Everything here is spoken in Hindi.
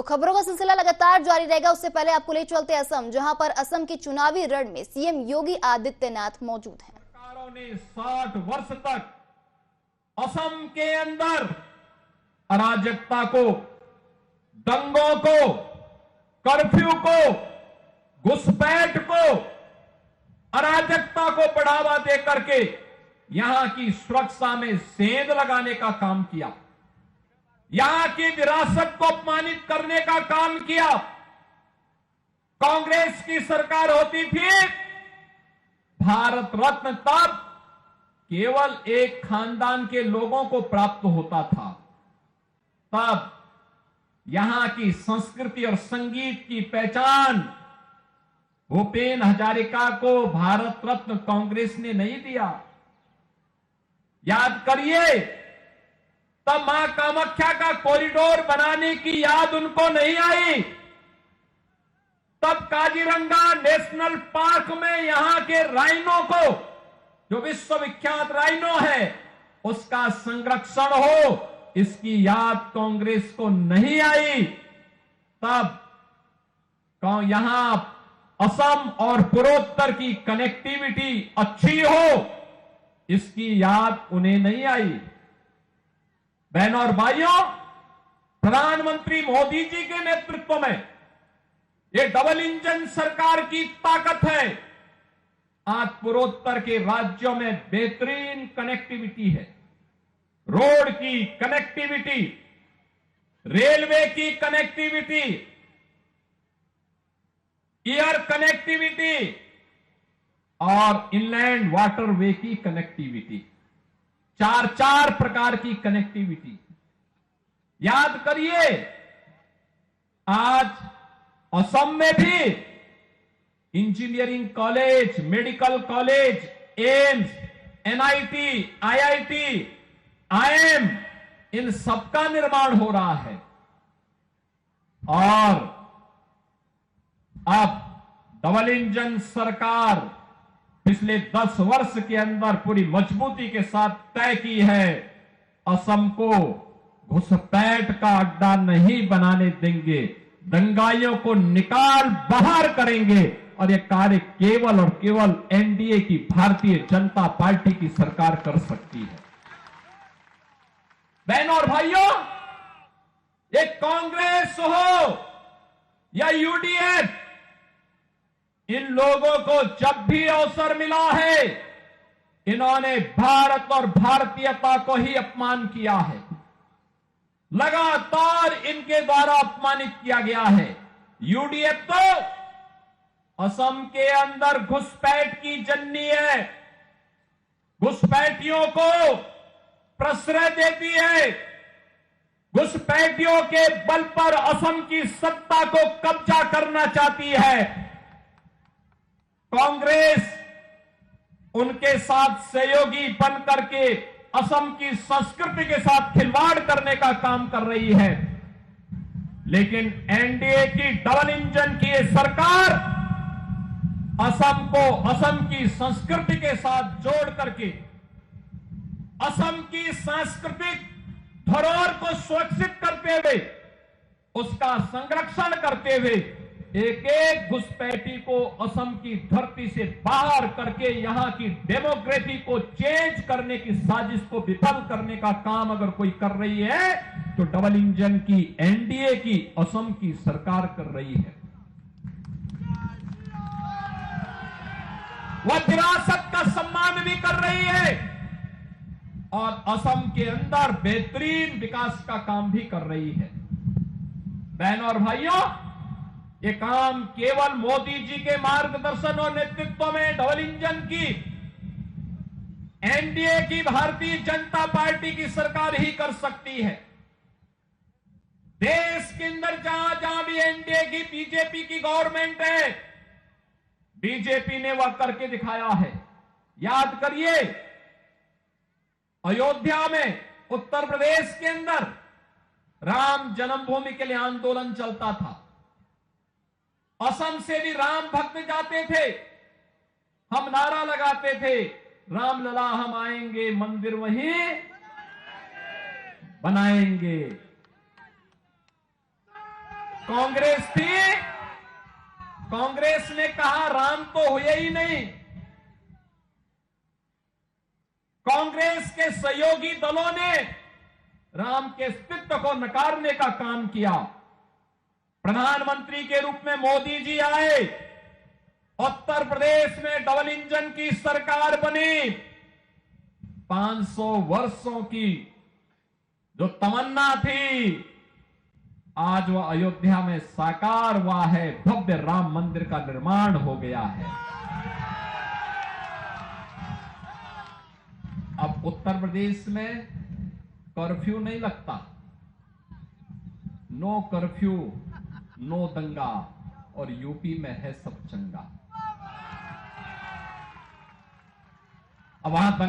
तो खबरों का सिलसिला लगातार जारी रहेगा। उससे पहले आपको ले चलते असम, जहां पर असम के चुनावी रण में सीएम योगी आदित्यनाथ मौजूद हैं। सरकारों ने 60 वर्ष तक असम के अंदर अराजकता को, दंगों को, कर्फ्यू को, घुसपैठ को, अराजकता को बढ़ावा दे करके यहां की सुरक्षा में सेंध लगाने का काम किया, यहां की विरासत को अपमानित करने का काम किया। कांग्रेस की सरकार होती थी, भारत रत्न तब केवल एक खानदान के लोगों को प्राप्त होता था। तब यहां की संस्कृति और संगीत की पहचान भूपेन हजारिका को भारत रत्न कांग्रेस ने नहीं दिया। याद करिए, तब मां कामाख्या का कॉरिडोर बनाने की याद उनको नहीं आई। तब काजीरंगा नेशनल पार्क में यहां के राइनो को, जो विश्वविख्यात राइनो है, उसका संरक्षण हो, इसकी याद कांग्रेस को नहीं आई। तब यहां असम और पूर्वोत्तर की कनेक्टिविटी अच्छी हो, इसकी याद उन्हें नहीं आई। बहनों और भाइयों, प्रधानमंत्री मोदी जी के नेतृत्व में ये डबल इंजन सरकार की ताकत है। आज पूर्वोत्तर के राज्यों में बेहतरीन कनेक्टिविटी है, रोड की कनेक्टिविटी, रेलवे की कनेक्टिविटी, एयर कनेक्टिविटी और इनलैंड वाटरवे की कनेक्टिविटी, चार प्रकार की कनेक्टिविटी। याद करिए, आज असम में भी engineering college, medical college, AIIMS, NIT, IIT, IIM, इन सबका निर्माण हो रहा है। और अब डबल इंजन सरकार पिछले 10 वर्ष के अंदर पूरी मजबूती के साथ तय की है, असम को घुसपैठ का अड्डा नहीं बनाने देंगे, दंगाइयों को निकाल बाहर करेंगे। और यह कार्य केवल और केवल एनडीए की भारतीय जनता पार्टी की सरकार कर सकती है। बहनों और भाइयों, ये कांग्रेस हो या यूडीएफ, इन लोगों को जब भी अवसर मिला है, इन्होंने भारत और भारतीयता को ही अपमान किया है। लगातार इनके द्वारा अपमानित किया गया है। यूडीएफ तो असम के अंदर घुसपैठ की जन्नी है, घुसपैठियों को प्रश्रय देती है, घुसपैठियों के बल पर असम की सत्ता को कब्जा करना चाहती है। कांग्रेस उनके साथ सहयोगी बन करके असम की संस्कृति के साथ खिलवाड़ करने का काम कर रही है। लेकिन एनडीए की डबल इंजन की ये सरकार असम को असम की संस्कृति के साथ जोड़ करके असम की सांस्कृतिक धरोहर को सुरक्षित करते हुए, उसका संरक्षण करते हुए, एक एक घुसपैठी को असम की धरती से बाहर करके यहां की डेमोक्रेसी को चेंज करने की साजिश को विफल करने का काम अगर कोई कर रही है, तो डबल इंजन की एनडीए की असम की सरकार कर रही है। वह विरासत का सम्मान भी कर रही है और असम के अंदर बेहतरीन विकास का काम भी कर रही है। बहनों और भाइयों, ये काम केवल मोदी जी के मार्गदर्शन और नेतृत्व में डबल इंजन की एनडीए की भारतीय जनता पार्टी की सरकार ही कर सकती है। देश के अंदर जहां जहां भी एनडीए की, बीजेपी की गवर्नमेंट है, बीजेपी ने वह करके दिखाया है। याद करिए, अयोध्या में, उत्तर प्रदेश के अंदर राम जन्मभूमि के लिए आंदोलन चलता था। असम से भी राम भक्त जाते थे, हम नारा लगाते थे, राम लला हम आएंगे, मंदिर वहीं बनाएंगे। कांग्रेस थी, कांग्रेस ने कहा राम तो हुए ही नहीं। कांग्रेस के सहयोगी दलों ने राम के अस्तित्व को नकारने का काम किया। प्रधानमंत्री के रूप में मोदी जी आए, उत्तर प्रदेश में डबल इंजन की सरकार बनी। 500 वर्षों की जो तमन्ना थी, आज वह अयोध्या में साकार हुआ है। भव्य राम मंदिर का निर्माण हो गया है। अब उत्तर प्रदेश में कर्फ्यू नहीं लगता, नो कर्फ्यू नो दंगा, और यूपी में है सब चंगा। अब वहां दंगा